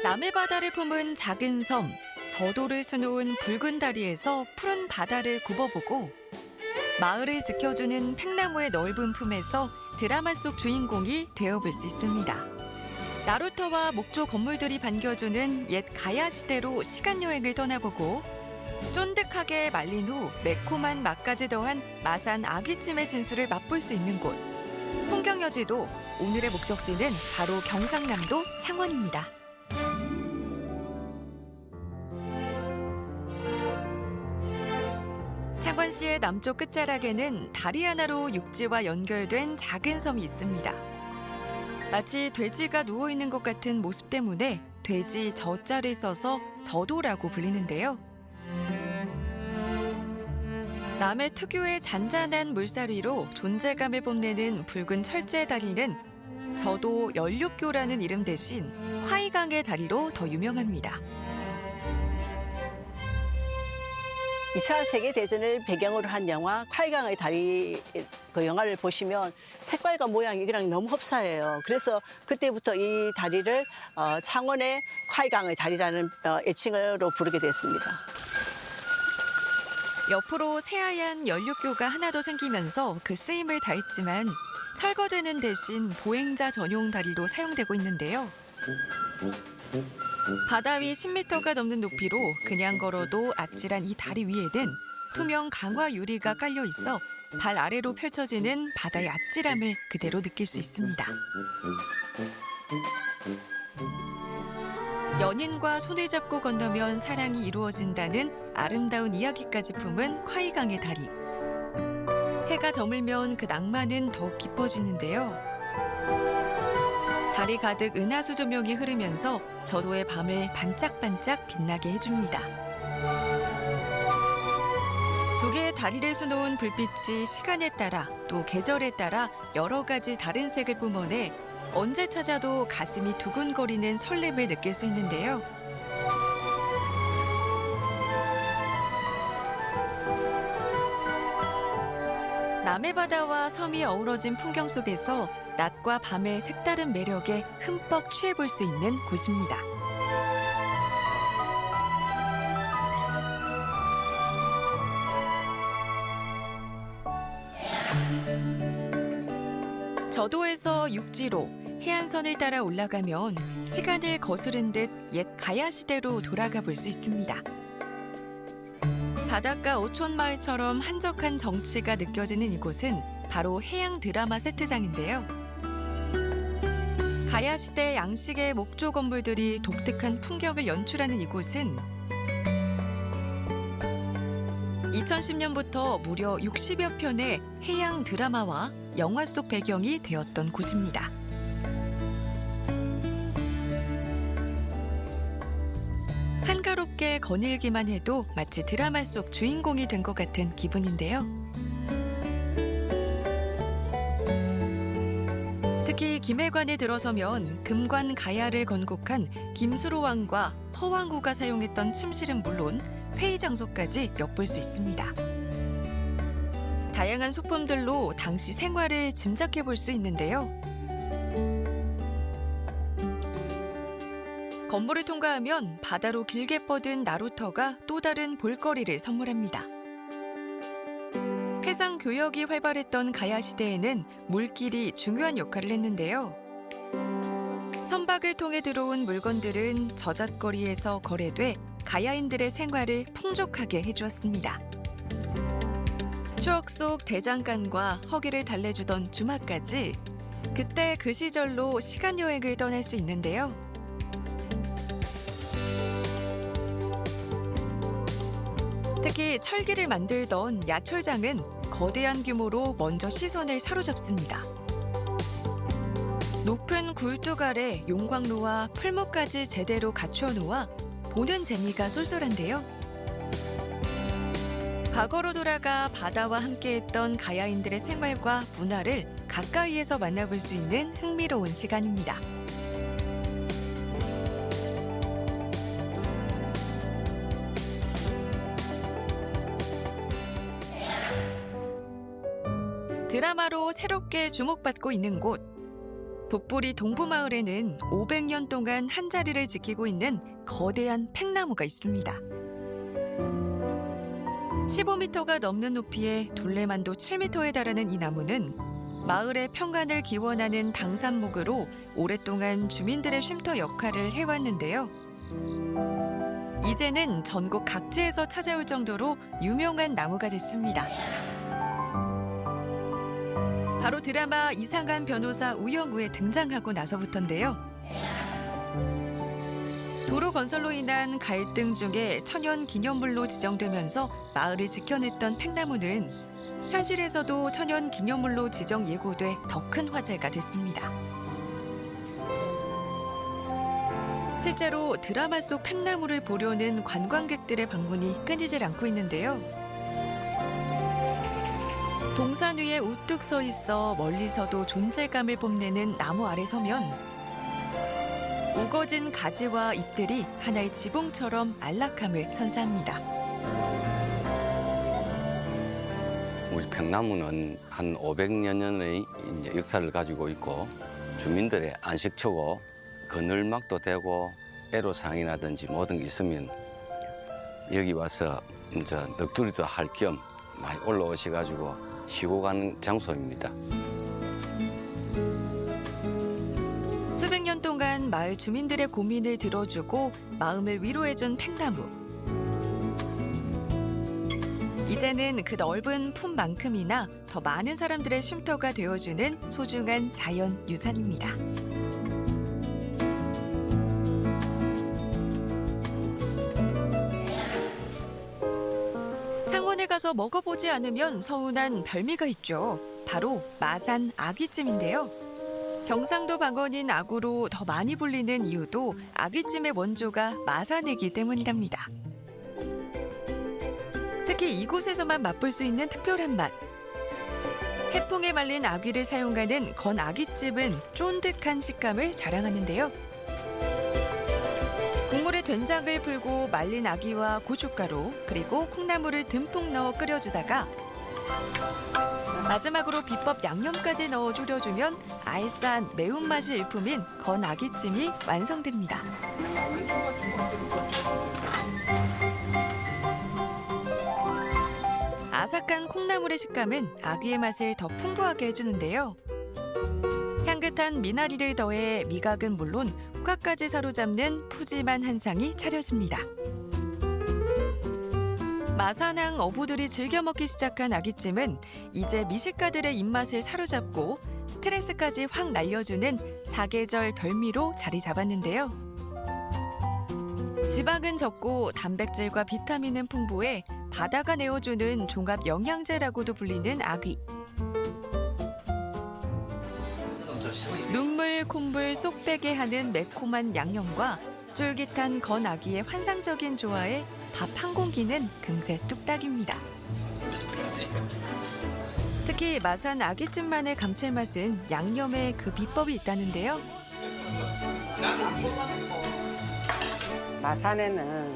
남해 바다를 품은 작은 섬, 저도를 수놓은 붉은 다리에서 푸른 바다를 굽어보고 마을을 지켜주는 팽나무의 넓은 품에서 드라마 속 주인공이 되어볼 수 있습니다. 나루터와 목조 건물들이 반겨주는 옛 가야 시대로 시간 여행을 떠나보고 쫀득하게 말린 후 매콤한 맛까지 더한 마산 아귀찜의 진수를 맛볼 수 있는 곳. 풍경여지도 오늘의 목적지는 바로 경상남도 창원입니다. 창원시의 남쪽 끝자락에는 다리 하나로 육지와 연결된 작은 섬이 있습니다. 마치 돼지가 누워있는 것 같은 모습 때문에 돼지 저자를 써서 저도라고 불리는데요. 남해 특유의 잔잔한 물살 위로 존재감을 뽐내는 붉은 철제 다리는 저도 연륙교라는 이름 대신 화이강의 다리로 더 유명합니다. 2차 세계대전을 배경으로 한 영화 화이강의 다리 그 영화를 보시면 색깔과 모양이 이거랑 너무 흡사해요. 그래서 그때부터 이 다리를 창원의 화이강의 다리라는 애칭으로 부르게 됐습니다. 옆으로 새하얀 연륙교가 하나 더 생기면서 그 쓰임을 다했지만 철거되는 대신 보행자 전용 다리로 사용되고 있는데요. 바다 위 10m가 넘는 높이로 그냥 걸어도 아찔한 이 다리 위에는 투명 강화 유리가 깔려 있어 발 아래로 펼쳐지는 바다의 아찔함을 그대로 느낄 수 있습니다. 연인과 손을 잡고 건너면 사랑이 이루어진다는 아름다운 이야기까지 품은 화이강의 다리. 해가 저물면 그 낭만은 더욱 깊어지는데요. 다리 가득 은하수 조명이 흐르면서 저도의 밤을 반짝반짝 빛나게 해줍니다. 두 개의 다리를 수놓은 불빛이 시간에 따라 또 계절에 따라 여러 가지 다른 색을 뿜어내 언제 찾아도 가슴이 두근거리는 설렘을 느낄 수 있는데요. 남해 바다와 섬이 어우러진 풍경 속에서 낮과 밤의 색다른 매력에 흠뻑 취해볼 수 있는 곳입니다. 저도에서 육지로 해안선을 따라 올라가면 시간을 거스른 듯 옛 가야 시대로 돌아가 볼 수 있습니다. 바닷가 오촌마을처럼 한적한 정취가 느껴지는 이곳은 바로 해양 드라마 세트장인데요. 가야 시대 양식의 목조 건물들이 독특한 풍경을 연출하는 이곳은 2010년부터 무려 60여 편의 해양 드라마와 영화 속 배경이 되었던 곳입니다. 한가롭게 거닐기만 해도 마치 드라마 속 주인공이 된 것 같은 기분인데요. 특히 김해관에 들어서면 금관 가야를 건국한 김수로 왕과 허왕후가 사용했던 침실은 물론 회의 장소까지 엿볼 수 있습니다. 다양한 소품들로 당시 생활을 짐작해 볼 수 있는데요. 건물을 통과하면 바다로 길게 뻗은 나루터가 또 다른 볼거리를 선물합니다. 해상 교역이 활발했던 가야 시대에는 물길이 중요한 역할을 했는데요. 선박을 통해 들어온 물건들은 저잣거리에서 거래돼 가야인들의 생활을 풍족하게 해주었습니다. 추억 속 대장간과 허기를 달래주던 주마까지 그때 그 시절로 시간 여행을 떠날 수 있는데요. 특히 철기를 만들던 야철장은 거대한 규모로 먼저 시선을 사로잡습니다. 높은 굴뚝 아래 용광로와 풀무까지 제대로 갖추어 놓아 보는 재미가 쏠쏠한데요. 과거로 돌아가 바다와 함께했던 가야인들의 생활과 문화를 가까이에서 만나볼 수 있는 흥미로운 시간입니다. 드라마로 새롭게 주목받고 있는 곳. 북부리 동부마을에는 500년 동안 한 자리를 지키고 있는 거대한 팽나무가 있습니다. 15m가 넘는 높이에 둘레만도 7m에 달하는 이 나무는 마을의 평안을 기원하는 당산목으로 오랫동안 주민들의 쉼터 역할을 해왔는데요. 이제는 전국 각지에서 찾아올 정도로 유명한 나무가 됐습니다. 바로 드라마 이상한 변호사 우영우에 등장하고 나서부터인데요. 도로 건설로 인한 갈등 중에 천연 기념물로 지정되면서 마을을 지켜냈던 팽나무는 현실에서도 천연 기념물로 지정 예고돼 더 큰 화제가 됐습니다. 실제로 드라마 속 팽나무를 보려는 관광객들의 방문이 끊이질 않고 있는데요. 동산 위에 우뚝 서 있어 멀리서도 존재감을 뽐내는 나무 아래 서면 우거진 가지와 잎들이 하나의 지붕처럼 안락함을 선사합니다. 우리 팽나무는 한 500여 년의 역사를 가지고 있고 주민들의 안식처고 그늘막도 되고 애로사항이라든지 모든 게 있으면 여기 와서 이제 넋두리도 할 겸 많이 올라오셔가지고 쉬고 가는 장소입니다. 수백 년 동안 마을 주민들의 고민을 들어주고 마음을 위로해준 팽나무. 이제는 그 넓은 품만큼이나 더 많은 사람들의 쉼터가 되어주는 소중한 자연 유산입니다. 창원에 가서 먹어보지 않으면 서운한 별미가 있죠. 바로 마산 아귀찜인데요. 경상도 방언인 아구로 더 많이 불리는 이유도 아귀찜의 원조가 마산이기 때문이랍니다. 특히 이곳에서만 맛볼 수 있는 특별한 맛. 해풍에 말린 아귀를 사용하는 건 아귀찜은 쫀득한 식감을 자랑하는데요. 국물에 된장을 풀고 말린 아귀와 고춧가루 그리고 콩나물을 듬뿍 넣어 끓여주다가 마지막으로 비법 양념까지 넣어 졸여주면 알싸한 매운맛이 일품인 건 아귀찜이 완성됩니다. 아삭한 콩나물의 식감은 아귀의 맛을 더 풍부하게 해주는데요. 향긋한 미나리를 더해 미각은 물론 후각까지 사로잡는 푸짐한 한상이 차려집니다. 마산항 어부들이 즐겨 먹기 시작한 아귀찜은 이제 미식가들의 입맛을 사로잡고 스트레스까지 확 날려주는 사계절 별미로 자리 잡았는데요. 지방은 적고 단백질과 비타민은 풍부해 바다가 내어주는 종합 영양제라고도 불리는 아귀. 눈물, 콧물 쏙 빼게 하는 매콤한 양념과 쫄깃한 건 아귀의 환상적인 조화에 밥 한 공기는 금세 뚝딱입니다. 특히 마산 아귀찜만의 감칠맛은 양념에 그 비법이 있다는데요. 마산에는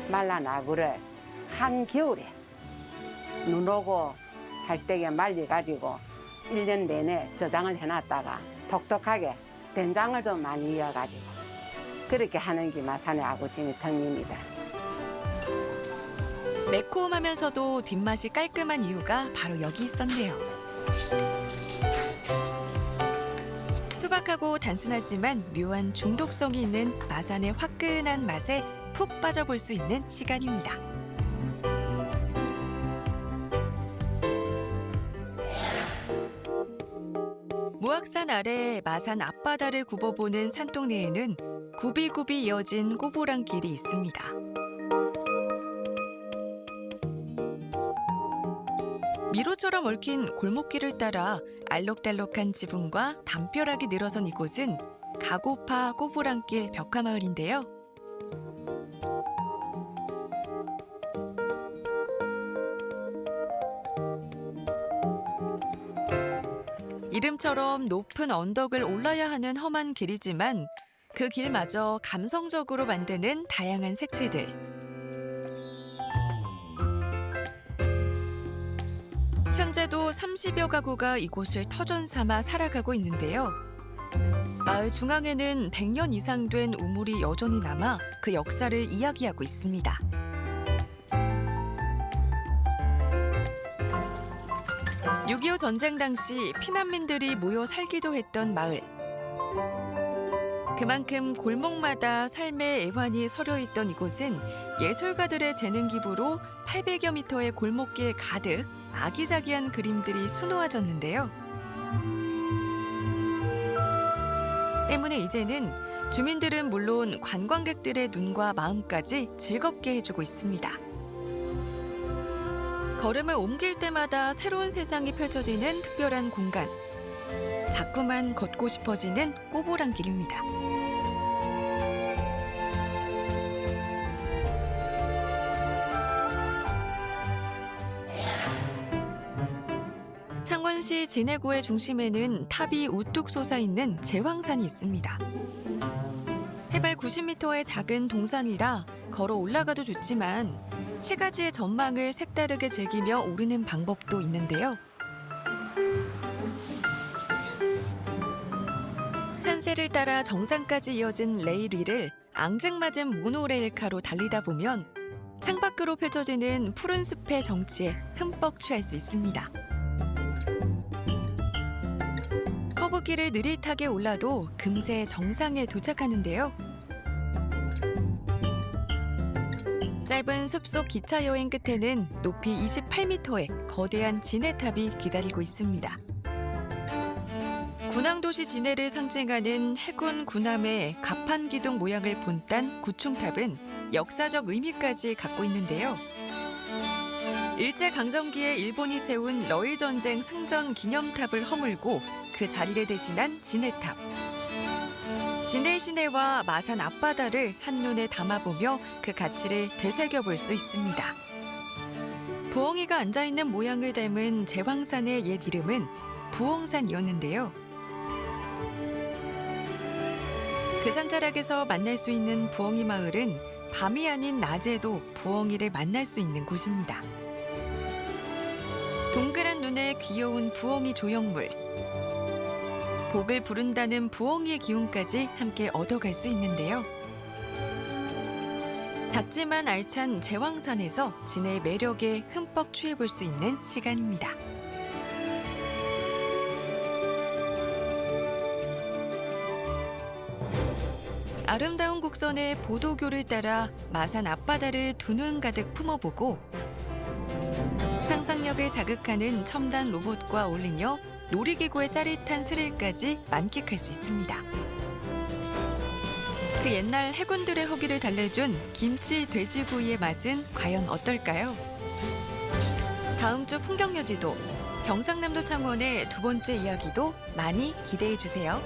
말란 아구를 한겨울에 눈 오고 할 때에 말려가지고 1년 내내 저장을 해놨다가 독특하게 된장을 좀 많이 이어가지고 그렇게 하는 게 마산의 아구찜의 특징입니다. 매콤하면서도 뒷맛이 깔끔한 이유가 바로 여기 있었네요. 투박하고 단순하지만 묘한 중독성이 있는 마산의 화끈한 맛에 푹 빠져볼 수 있는 시간입니다. 무악산 아래 마산 앞바다를 굽어보는 산동네에는 굽이굽이 이어진 꼬부랑길이 있습니다. 미로처럼 얽힌 골목길을 따라 알록달록한 지붕과 담벼락이 늘어선 이곳은 가고파 꼬부랑길 벽화마을인데요. 이름처럼 높은 언덕을 올라야 하는 험한 길이지만 그 길마저 감성적으로 만드는 다양한 색채들. 현재도 30여 가구가 이곳을 터전 삼아 살아가고 있는데요. 마을 중앙에는 100년 이상 된 우물이 여전히 남아 그 역사를 이야기하고 있습니다. (6.25) 전쟁 당시 피난민들이 모여 살기도 했던 마을. 그만큼 골목마다 삶의 애환이 서려 있던 이곳은 예술가들의 재능 기부로 800여 미터의 골목길 가득 아기자기한 그림들이 수놓아졌는데요. 때문에 이제는 주민들은 물론 관광객들의 눈과 마음까지 즐겁게 해주고 있습니다. 걸음을 옮길 때마다 새로운 세상이 펼쳐지는 특별한 공간. 자꾸만 걷고 싶어지는 꼬부랑 길입니다. 창원시 진해구의 중심에는 탑이 우뚝 솟아있는 제황산이 있습니다. 해발 90m의 작은 동산이라 걸어 올라가도 좋지만 시가지의 전망을 색다르게 즐기며 오르는 방법도 있는데요. 산세를 따라 정상까지 이어진 레일 위를 앙증맞은 모노레일카로 달리다 보면 창밖으로 펼쳐지는 푸른 숲의 정취에 흠뻑 취할 수 있습니다. 커브길을 느릿하게 올라도 금세 정상에 도착하는데요. 짧은 숲속 기차 여행 끝에는 높이 28m의 거대한 진해탑이 기다리고 있습니다. 군항도시 진해를 상징하는 해군 군함의 갑판기둥 모양을 본딴 구충탑은 역사적 의미까지 갖고 있는데요. 일제강점기에 일본이 세운 러일전쟁 승전 기념탑을 허물고 그 자리를 대신한 진해탑. 진해 시내와 마산 앞바다를 한눈에 담아보며 그 가치를 되새겨볼 수 있습니다. 부엉이가 앉아있는 모양을 닮은 제황산의 옛 이름은 부엉산이었는데요. 그 산자락에서 만날 수 있는 부엉이 마을은 밤이 아닌 낮에도 부엉이를 만날 수 있는 곳입니다. 동그란 눈에 귀여운 부엉이 조형물. 복을 부른다는 부엉이의 기운까지 함께 얻어갈 수 있는데요. 작지만 알찬 제황산에서 진해의 매력에 흠뻑 취해볼 수 있는 시간입니다. 아름다운 곡선의 보도교를 따라 마산 앞바다를 두 눈 가득 품어보고 상상력을 자극하는 첨단 로봇과 어울리며 놀이기구의 짜릿한 스릴까지 만끽할 수 있습니다. 그 옛날 해군들의 허기를 달래준 김치 돼지구이의 맛은 과연 어떨까요? 다음 주 풍경여지도 경상남도 창원의 두 번째 이야기도 많이 기대해 주세요.